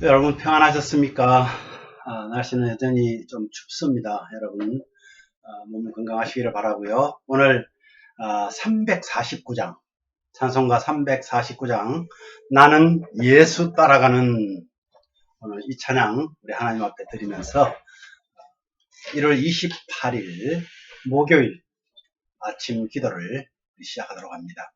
여러분 평안하셨습니까? 날씨는 여전히 좀 춥습니다. 여러분 몸 건강하시기를 바라고요. 오늘 349장 찬송가 349장 나는 예수 따라가는 오늘 이 찬양 우리 하나님 앞에 드리면서 1월 28일 목요일 아침 기도를 시작하도록 합니다.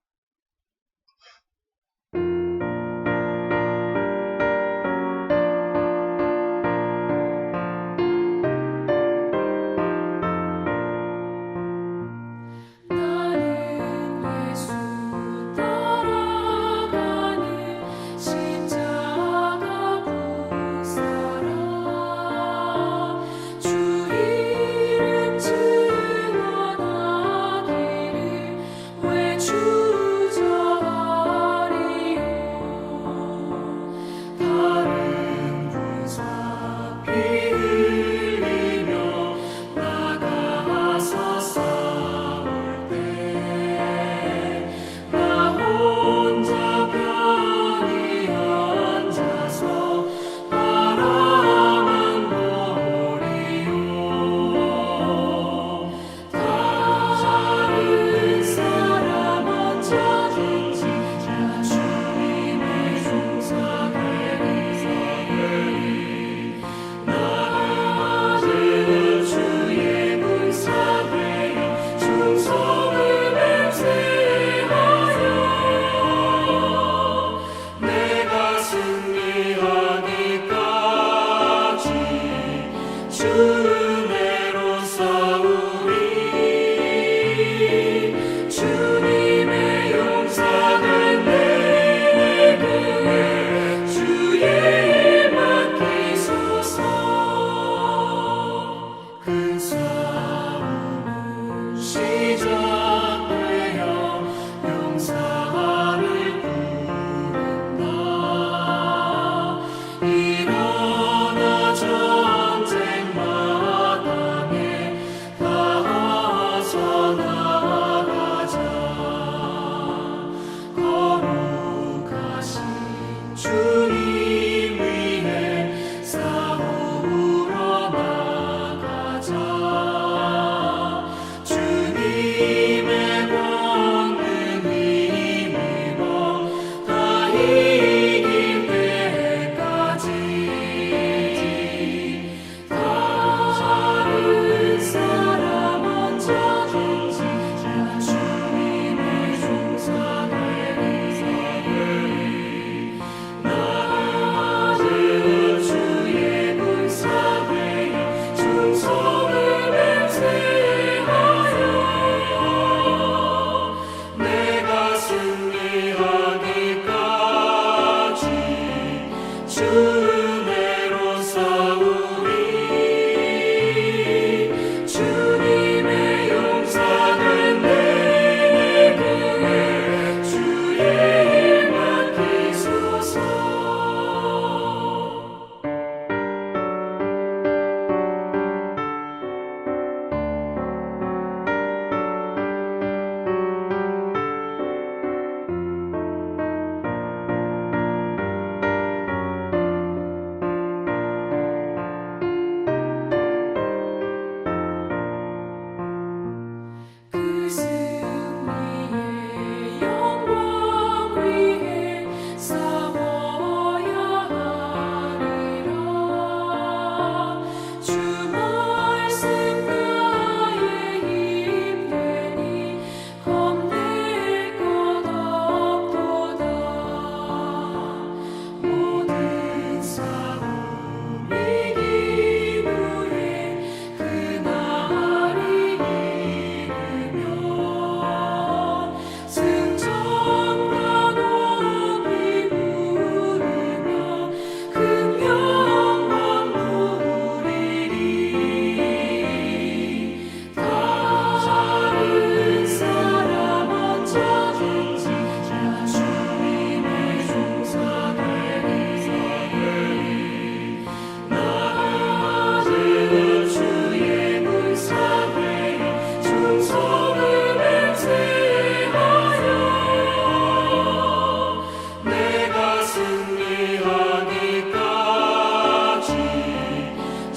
일어나 전쟁 마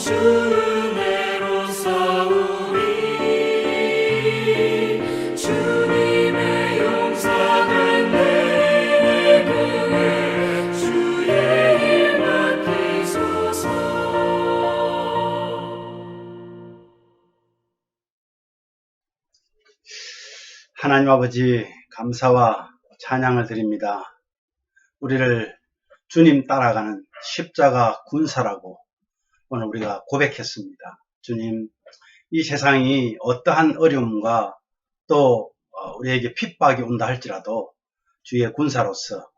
주 은혜로 싸우리 주님의 용서된 내 구해 주의 일 맡기소서. 하나님 아버지 감사와 찬양을 드립니다. 우리를 주님 따라가는 십자가 군사라고 오늘 우리가 고백했습니다. 주님, 이 세상이 어떠한 어려움과 또 우리에게 핍박이 온다 할지라도 주의 군사로서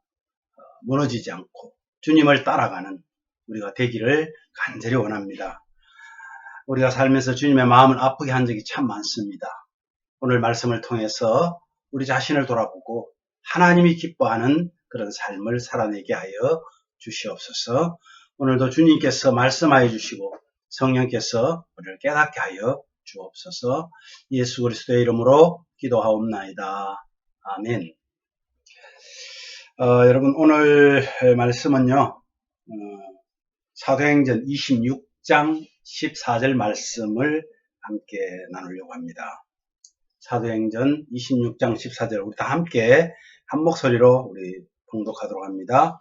무너지지 않고 주님을 따라가는 우리가 되기를 간절히 원합니다. 우리가 살면서 주님의 마음을 아프게 한 적이 참 많습니다. 오늘 말씀을 통해서 우리 자신을 돌아보고 하나님이 기뻐하는 그런 삶을 살아내게 하여 주시옵소서. 오늘도 주님께서 말씀하여 주시고 성령께서 우리를 깨닫게 하여 주옵소서. 예수 그리스도의 이름으로 기도하옵나이다. 아멘. 여러분 오늘 말씀은요. 사도행전 26장 14절 말씀을 함께 나누려고 합니다. 사도행전 26장 14절 우리 다 함께 한 목소리로 우리 봉독하도록 합니다.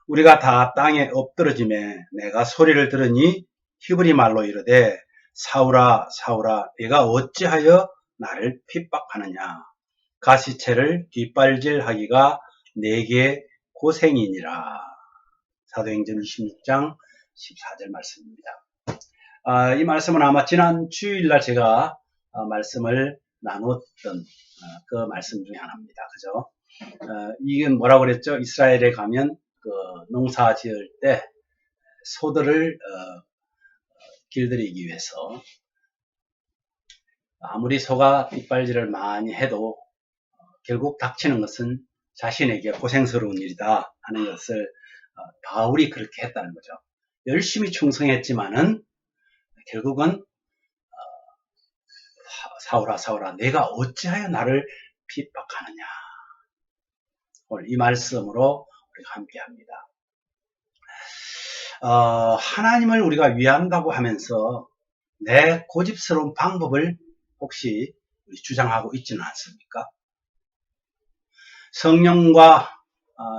우리가 다 땅에 엎드러짐에 내가 소리를 들으니 히브리 말로 이르되 사울아 사울아 네가 어찌하여 나를 핍박하느냐 가시체를 뒷발질하기가 내게 고생이니라. 사도행전 26장 14절 말씀입니다. 이 말씀은 아마 지난 주일날 제가 말씀을 나눴던 그 말씀 중에 하나입니다. 그죠? 이건 뭐라고 그랬죠? 이스라엘에 가면 그 농사 지을 때 소들을 길들이기 위해서 아무리 소가 뒷발질을 많이 해도 결국 닥치는 것은 자신에게 고생스러운 일이다 하는 것을 바울이 그렇게 했다는 거죠. 열심히 충성했지만은 결국은 사울아 사울아 내가 어찌하여 나를 핍박하느냐. 오늘 이 말씀으로 우리가 함께 합니다. 하나님을 우리가 위한다고 하면서 내 고집스러운 방법을 혹시 주장하고 있지는 않습니까? 성령과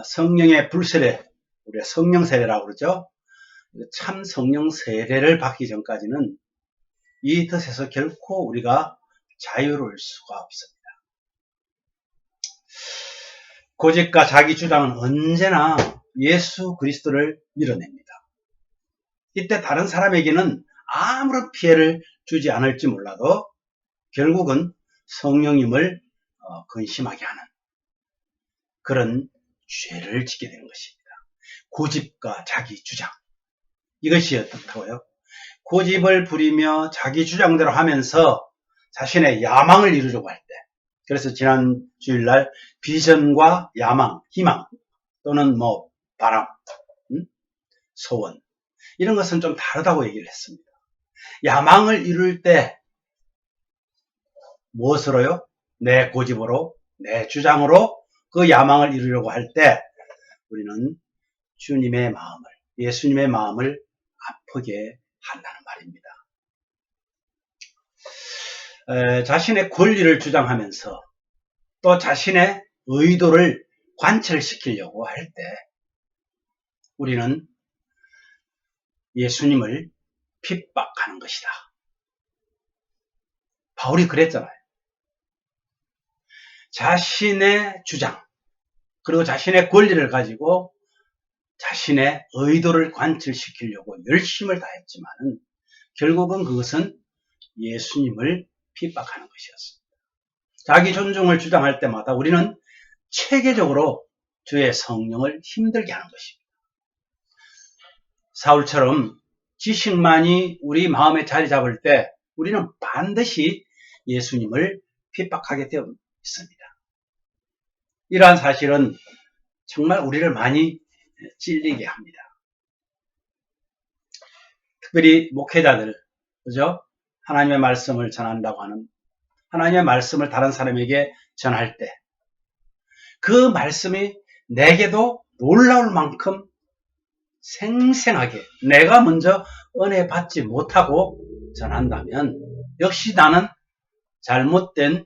성령의 불세례, 우리가 성령 세례라고 그러죠. 참 성령 세례를 받기 전까지는 이 뜻에서 결코 우리가 자유로울 수가 없습니다. 고집과 자기 주장은 언제나 예수 그리스도를 밀어냅니다. 이때 다른 사람에게는 아무런 피해를 주지 않을지 몰라도 결국은 성령님을 근심하게 하는 그런 죄를 짓게 되는 것입니다. 고집과 자기 주장. 이것이 어떻다고요? 고집을 부리며 자기 주장대로 하면서 자신의 야망을 이루려고 할 때, 그래서 지난 주일날 비전과 야망, 희망 또는 뭐 바람, 소원 이런 것은 좀 다르다고 얘기를 했습니다. 야망을 이룰 때 무엇으로요? 내 고집으로, 내 주장으로 그 야망을 이루려고 할 때 우리는 주님의 마음을, 예수님의 마음을 아프게 한다는 말입니다. 자신의 권리를 주장하면서 또 자신의 의도를 관철시키려고 할 때 우리는 예수님을 핍박하는 것이다. 바울이 그랬잖아요. 자신의 주장 그리고 자신의 권리를 가지고 자신의 의도를 관철시키려고 열심을 다했지만 결국은 그것은 예수님을 핍박하는 것이었습니다. 자기 존중을 주장할 때마다 우리는 체계적으로 주의 성령을 힘들게 하는 것입니다. 사울처럼 지식만이 우리 마음에 자리 잡을 때 우리는 반드시 예수님을 핍박하게 되어 있습니다. 이러한 사실은 정말 우리를 많이 찔리게 합니다. 특별히 목회자들, 그죠? 하나님의 말씀을 전한다고 하는, 하나님의 말씀을 다른 사람에게 전할 때, 그 말씀이 내게도 놀라울 만큼 생생하게 내가 먼저 은혜 받지 못하고 전한다면 역시 나는 잘못된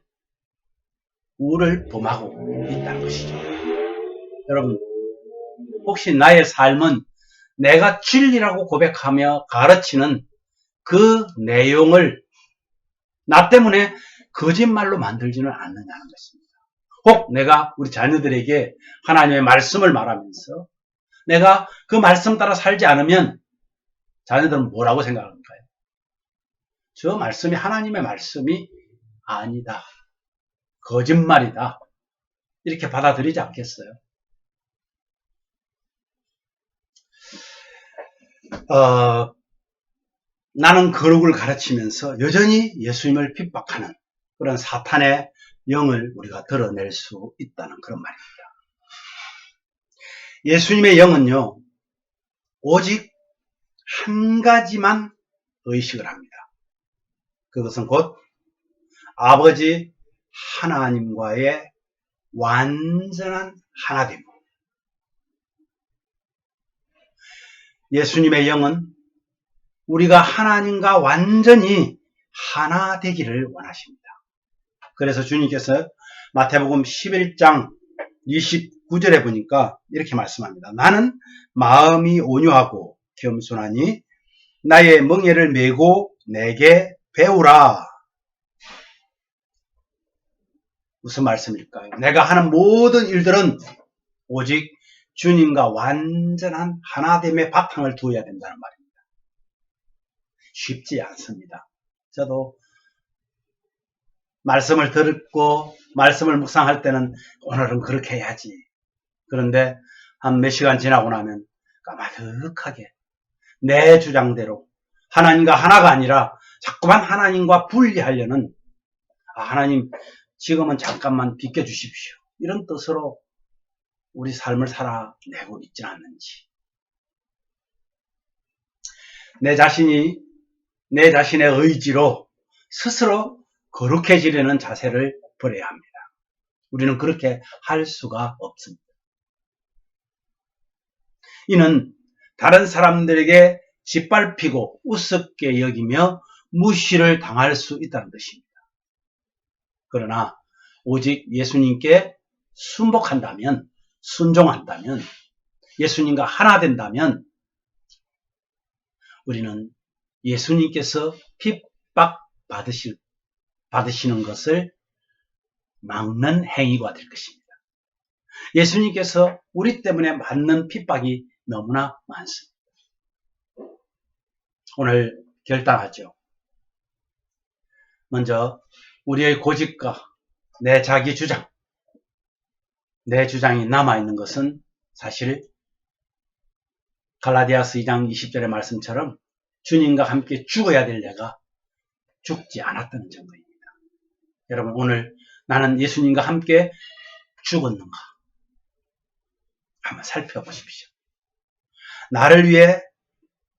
우를 범하고 있다는 것이죠. 여러분, 혹시 나의 삶은 내가 진리라고 고백하며 가르치는 그 내용을 나 때문에 거짓말로 만들지는 않느냐는 것입니다. 혹 내가 우리 자녀들에게 하나님의 말씀을 말하면서 내가 그 말씀 따라 살지 않으면 자녀들은 뭐라고 생각할까요? 저 말씀이 하나님의 말씀이 아니다. 거짓말이다. 이렇게 받아들이지 않겠어요? 나는 거룩을 가르치면서 여전히 예수님을 핍박하는 그런 사탄의 영을 우리가 드러낼 수 있다는 그런 말입니다. 예수님의 영은요, 오직 한 가지만 의식을 합니다. 그것은 곧 아버지 하나님과의 완전한 하나됨. 예수님의 영은 우리가 하나님과 완전히 하나 되기를 원하십니다. 그래서 주님께서 마태복음 11장 29절에 보니까 이렇게 말씀합니다. 나는 마음이 온유하고 겸손하니 나의 멍에를 메고 내게 배우라. 무슨 말씀일까요? 내가 하는 모든 일들은 오직 주님과 완전한 하나됨의 바탕을 두어야 된다는 말입니다. 쉽지 않습니다. 저도 말씀을 듣고 말씀을 묵상할 때는 오늘은 그렇게 해야지. 그런데 한 몇 시간 지나고 나면 까마득하게 내 주장대로 하나님과 하나가 아니라 자꾸만 하나님과 분리하려는 하나님 지금은 잠깐만 비켜주십시오. 이런 뜻으로 우리 삶을 살아내고 있지는 않는지. 내 자신이 내 자신의 의지로 스스로 거룩해지려는 자세를 버려야 합니다. 우리는 그렇게 할 수가 없습니다. 이는 다른 사람들에게 짓밟히고 우습게 여기며 무시를 당할 수 있다는 뜻입니다. 그러나 오직 예수님께 순복한다면, 순종한다면, 예수님과 하나 된다면 우리는 예수님께서 핍박 받으시는 것을 막는 행위가 될 것입니다. 예수님께서 우리 때문에 받는 핍박이 너무나 많습니다. 오늘 결단하죠. 먼저 우리의 고집과 내 자기 주장, 내 주장이 남아있는 것은 사실 갈라디아서 2장 20절의 말씀처럼 주님과 함께 죽어야 될 내가 죽지 않았다는 증거입니다. 여러분, 오늘 나는 예수님과 함께 죽었는가? 한번 살펴보십시오. 나를 위해,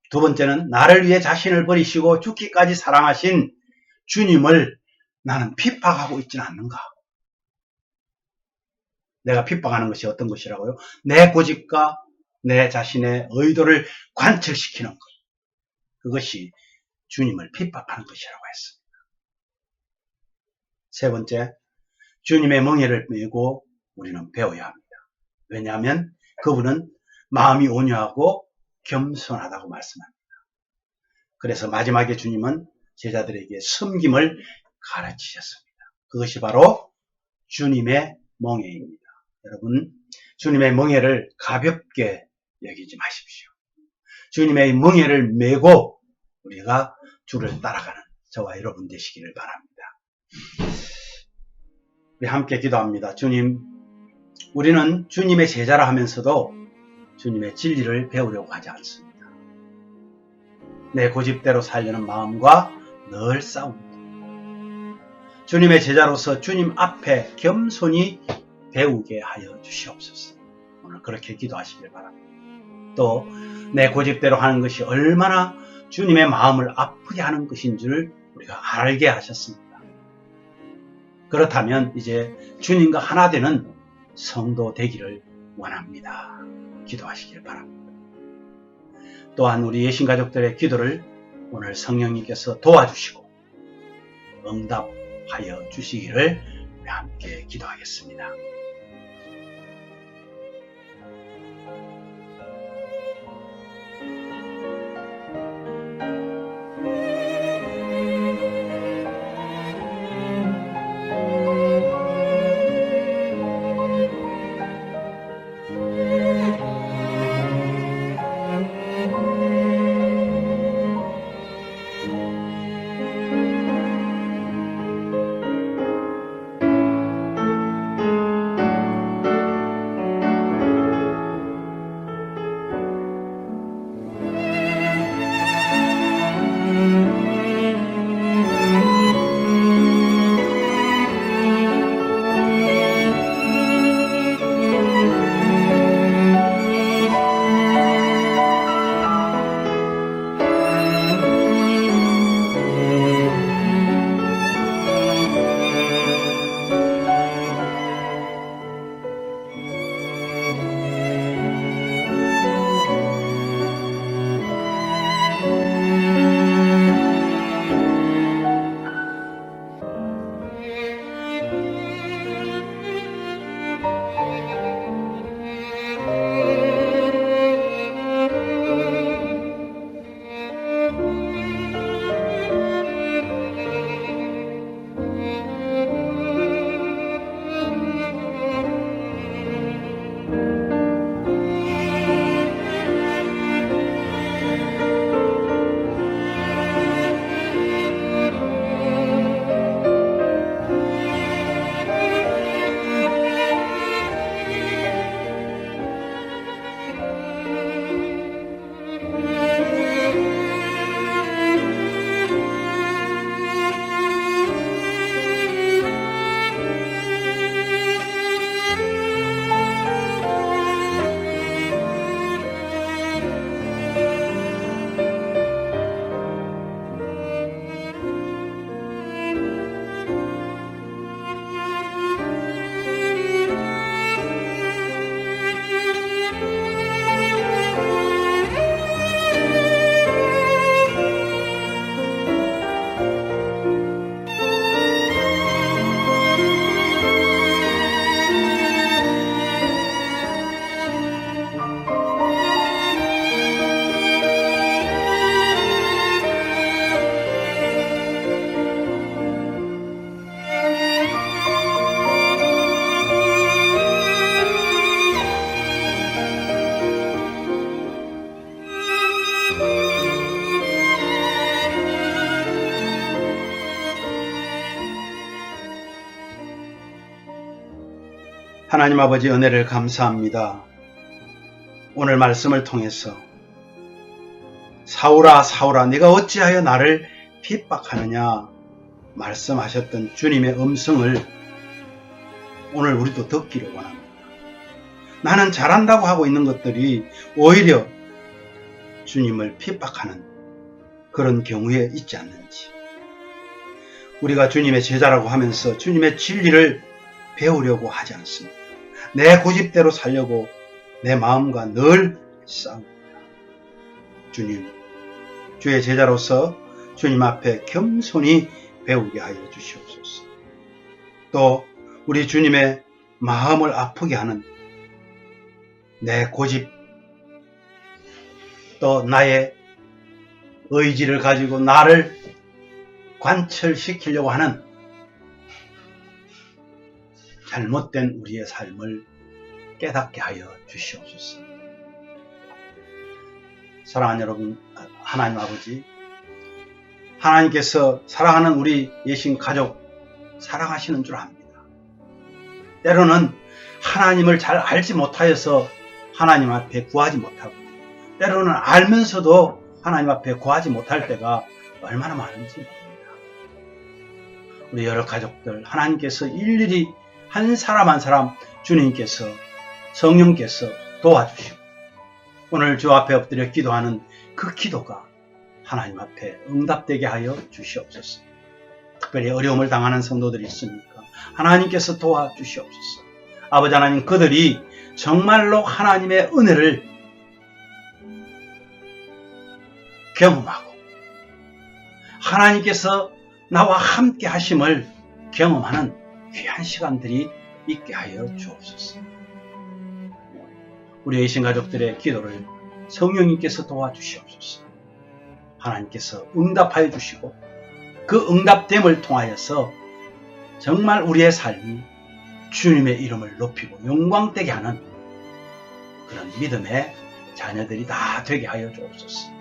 두 번째는 나를 위해 자신을 버리시고 죽기까지 사랑하신 주님을 나는 핍박하고 있지는 않는가? 내가 핍박하는 것이 어떤 것이라고요? 내 고집과 내 자신의 의도를 관철시키는 것. 그것이 주님을 핍박하는 것이라고 했습니다. 세 번째, 주님의 멍에를 메고 우리는 배워야 합니다. 왜냐하면 그분은 마음이 온유하고 겸손하다고 말씀합니다. 그래서 마지막에 주님은 제자들에게 섬김을 가르치셨습니다. 그것이 바로 주님의 멍에입니다. 여러분, 주님의 멍에를 가볍게 여기지 마십시오. 주님의 멍에를 메고 우리가 주를 따라가는 저와 여러분 되시기를 바랍니다. 우리 함께 기도합니다. 주님, 우리는 주님의 제자라 하면서도 주님의 진리를 배우려고 하지 않습니다. 내 고집대로 살려는 마음과 늘 싸웁니다. 주님의 제자로서 주님 앞에 겸손히 배우게 하여 주시옵소서. 오늘 그렇게 기도하시길 바랍니다. 또 내 고집대로 하는 것이 얼마나 주님의 마음을 아프게 하는 것인 줄 우리가 알게 하셨습니다. 그렇다면 이제 주님과 하나 되는 성도 되기를 원합니다. 기도하시길 바랍니다. 또한 우리 예신가족들의 기도를 오늘 성령님께서 도와주시고 응답하여 주시기를 함께 기도하겠습니다. 하나님 아버지 은혜를 감사합니다. 오늘 말씀을 통해서 사울아 사울아 네가 어찌하여 나를 핍박하느냐 말씀하셨던 주님의 음성을 오늘 우리도 듣기를 원합니다. 나는 잘한다고 하고 있는 것들이 오히려 주님을 핍박하는 그런 경우에 있지 않는지, 우리가 주님의 제자라고 하면서 주님의 진리를 배우려고 하지 않습니다. 내 고집대로 살려고 내 마음과 늘 싸웁니다. 주님, 주의 제자로서 주님 앞에 겸손히 배우게 하여 주시옵소서. 또 우리 주님의 마음을 아프게 하는 내 고집, 또 나의 의지를 가지고 나를 관철시키려고 하는 잘못된 우리의 삶을 깨닫게 하여 주시옵소서. 사랑하는 여러분, 하나님 아버지, 하나님께서 사랑하는 우리 예신 가족 사랑하시는 줄 압니다. 때로는 하나님을 잘 알지 못하여서 하나님 앞에 구하지 못하고, 때로는 알면서도 하나님 앞에 구하지 못할 때가 얼마나 많은지 모릅니다. 우리 여러 가족들 하나님께서 일일이 한 사람 한 사람 주님께서, 성령께서 도와주시고 오늘 주 앞에 엎드려 기도하는 그 기도가 하나님 앞에 응답되게 하여 주시옵소서. 특별히 어려움을 당하는 성도들이 있습니까? 하나님께서 도와주시옵소서. 아버지 하나님, 그들이 정말로 하나님의 은혜를 경험하고 하나님께서 나와 함께 하심을 경험하는 귀한 시간들이 있게 하여 주옵소서. 우리 의신 가족들의 기도를 성령님께서 도와주시옵소서. 하나님께서 응답하여 주시고 그 응답됨을 통하여서 정말 우리의 삶이 주님의 이름을 높이고 영광되게 하는 그런 믿음의 자녀들이 다 되게 하여 주옵소서.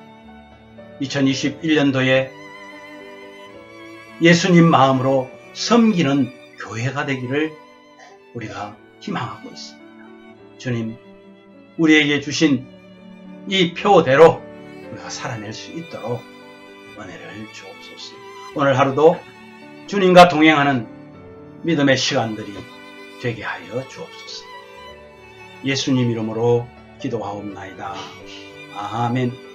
2021년도에 예수님 마음으로 섬기는 교회가 되기를 우리가 희망하고 있습니다. 주님, 우리에게 주신 이 표대로 우리가 살아낼 수 있도록 은혜를 주옵소서. 오늘 하루도 주님과 동행하는 믿음의 시간들이 되게 하여 주옵소서. 예수님 이름으로 기도하옵나이다. 아멘.